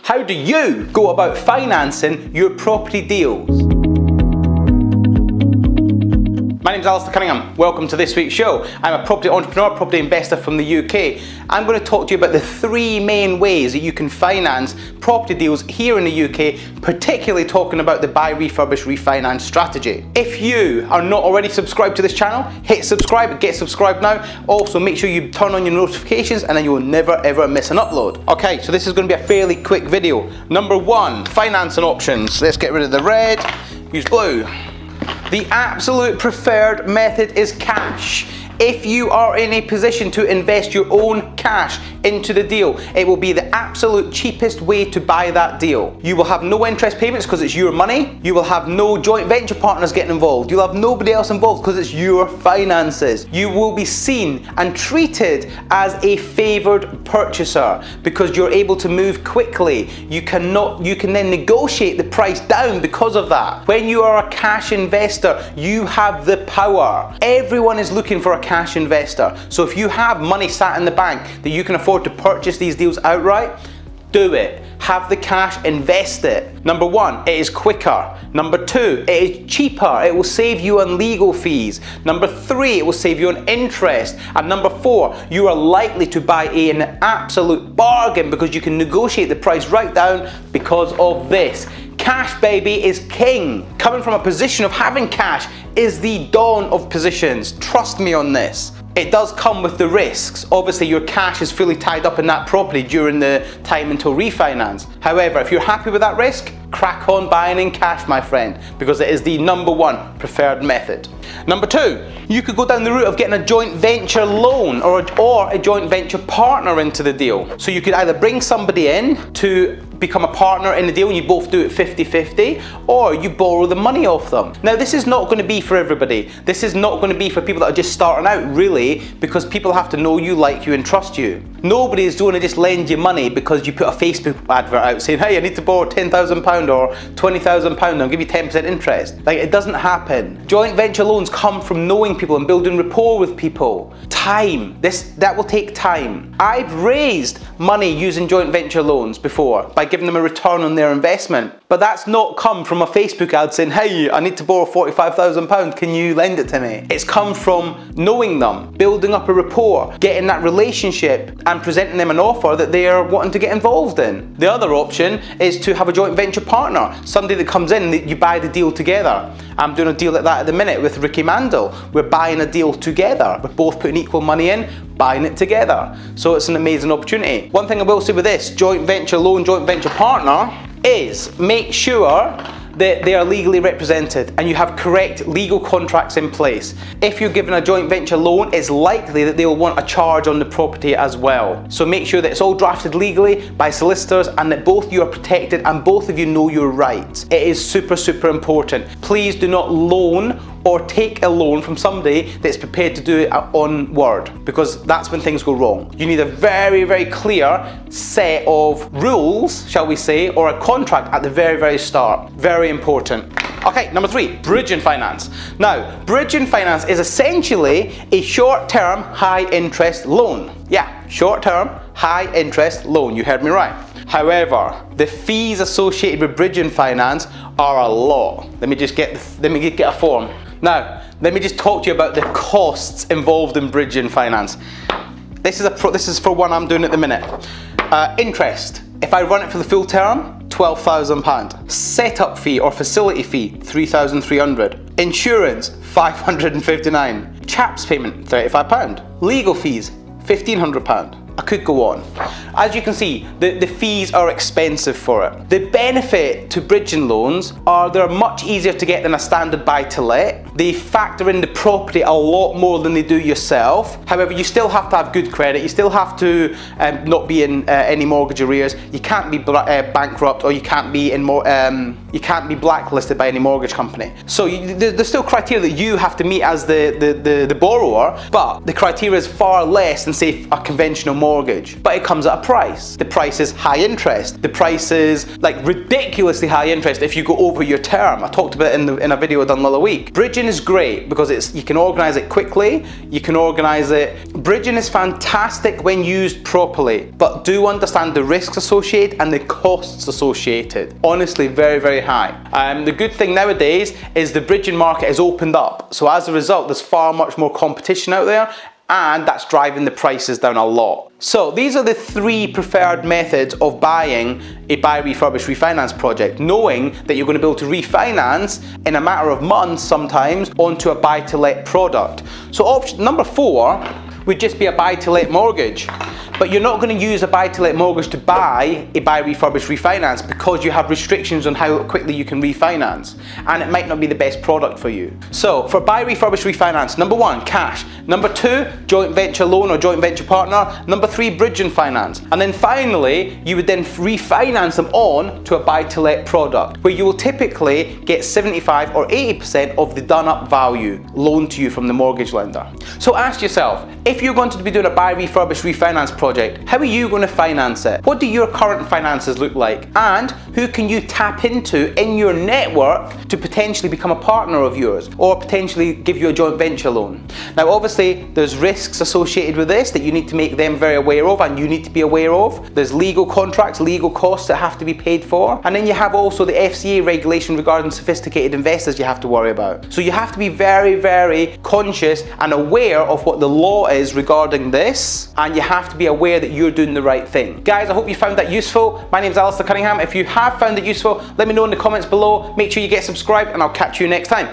How do you go about financing your property deals? My name is Alasdair Cunningham. Welcome to this week's show. I'm a property entrepreneur, property investor from the UK. I'm going to talk to you about the three main ways that you can finance property deals here in the UK, particularly talking about the Buy Refurbish Refinance strategy. If you are not already subscribed to this channel, hit subscribe, get subscribed now. Also, make sure you turn on your notifications and then you will never ever miss an upload. Okay, so this is going to be a fairly quick video. Number one, financing options. Let's get rid of the red, use blue. The absolute preferred method is cash. If you are in a position to invest your own cash into the deal, it will be the absolute cheapest way to buy that deal. You will have no interest payments because it's your money. You will have no joint venture partners getting involved. You'll have nobody else involved because it's your finances. You will be seen and treated as a favored purchaser because you're able to move quickly. You can then negotiate the price down because of that. When you are a cash investor, you have the power. Everyone is looking for a cash investor. So if you have money sat in the bank that you can afford to purchase these deals outright, do it. Have the cash, invest it. Number one, it is quicker. Number two, it is cheaper. It will save you on legal fees. Number three, it will save you on interest. And number four, you are likely to buy an absolute bargain because you can negotiate the price right down because of this. Cash, baby, is king. Coming from a position of having cash is the dawn of positions. Trust me on this. It does come with the risks. Obviously, your cash is fully tied up in that property during the time until refinance. However, if you're happy with that risk, crack on buying in cash, my friend, because it is the number one preferred method. Number two, you could go down the route of getting a joint venture loan or a joint venture partner into the deal. So you could either bring somebody in to become a partner in the deal and you both do it 50-50, or you borrow the money off them. Now, this is not going to be for everybody. This is not going to be for people that are just starting out, really, because people have to know you, like you, and trust you. Nobody is going to just lend you money because you put a Facebook advert out saying, hey, I need to borrow £10,000 or £20,000, I'll give you 10% interest. Like, it doesn't happen. Joint venture loans come from knowing people and building rapport with people. Time. That will take time. I've raised money using joint venture loans before by giving them a return on their investment. But that's not come from a Facebook ad saying, hey, I need to borrow £45,000, can you lend it to me? It's come from knowing them, building up a rapport, getting that relationship and presenting them an offer that they are wanting to get involved in. The other option is to have a joint venture partner, somebody that comes in and you buy the deal together. I'm doing a deal like that at the minute with Ricky Mandel. We're buying a deal together. We're both putting equal money in, buying it together. So it's an amazing opportunity. One thing I will say with this joint venture loan, joint venture partner is make sure that they are legally represented and you have correct legal contracts in place. If you're given a joint venture loan, it's likely that they will want a charge on the property as well. So make sure that it's all drafted legally by solicitors and that both you are protected and both of you know your rights. It is super, super important. Please do not loan or take a loan from somebody that's prepared to do it on word, because that's when things go wrong. You need a very, very clear set of rules, shall we say, or a contract at the very, very start. Very important. Okay, number three, bridging finance. Now, bridging finance is essentially a short-term, high-interest loan. Yeah, short-term, high-interest loan. You heard me right. However, the fees associated with bridging finance are a lot. Let me get a form. Now, let me just talk to you about the costs involved in bridging finance. This is for one I'm doing at the minute. Interest. If I run it for the full term, £12,000. Setup fee or facility fee, £3,300. Insurance, £559. Chaps payment, £35. Legal fees, £1,500. I could go on. As you can see, the fees are expensive for it. The benefit to bridging loans are they're much easier to get than a standard buy-to-let. They factor in the property a lot more than they do yourself. However, you still have to have good credit. You still have to not be in any mortgage arrears. You can't be bankrupt, or you can't be blacklisted by any mortgage company. So there's still criteria that you have to meet as the borrower, but the criteria is far less than, say, a conventional mortgage mortgage, but it comes at a price. The price is high interest. The price is like ridiculously high interest if you go over your term. I talked about it in a video done the other week. Bridging is great because you can organize it quickly, you can organize it. Bridging is fantastic when used properly, but do understand the risks associated and the costs associated. Honestly, very, very high. The good thing nowadays is the bridging market has opened up. So as a result, there's far much more competition out there, and that's driving the prices down a lot. So these are the 3 preferred methods of buying a buy, refurbish, refinance project, knowing that you're going to be able to refinance in a matter of months sometimes onto a buy to let product. So option number 4 would just be a buy to let mortgage. But you're not going to use a buy to let mortgage to buy a buy, refurbish, refinance because you have restrictions on how quickly you can refinance, and it might not be the best product for you. So for buy, refurbish, refinance, number 1, cash. Number 2, joint venture loan or joint venture partner. Number 3, bridge and finance. And then finally, you would then refinance them on to a buy to let product, where you will typically get 75 or 80% of the done up value loaned to you from the mortgage lender. So ask yourself, if you're going to be doing a buy, refurbish, refinance project, how are you going to finance it? What do your current finances look like? And who can you tap into in your network to potentially become a partner of yours or potentially give you a joint venture loan? Now obviously there's risks associated with this that you need to make them very aware of and you need to be aware of. There's legal contracts, legal costs that have to be paid for. And then you have also the FCA regulation regarding sophisticated investors you have to worry about. So you have to be very, very conscious and aware of what the law is regarding this, and you have to be aware that you're doing the right thing. Guys, I hope you found that useful. My name's Alasdair Cunningham. If you have found it useful, let me know in the comments below. Make sure you get subscribed and I'll catch you next time.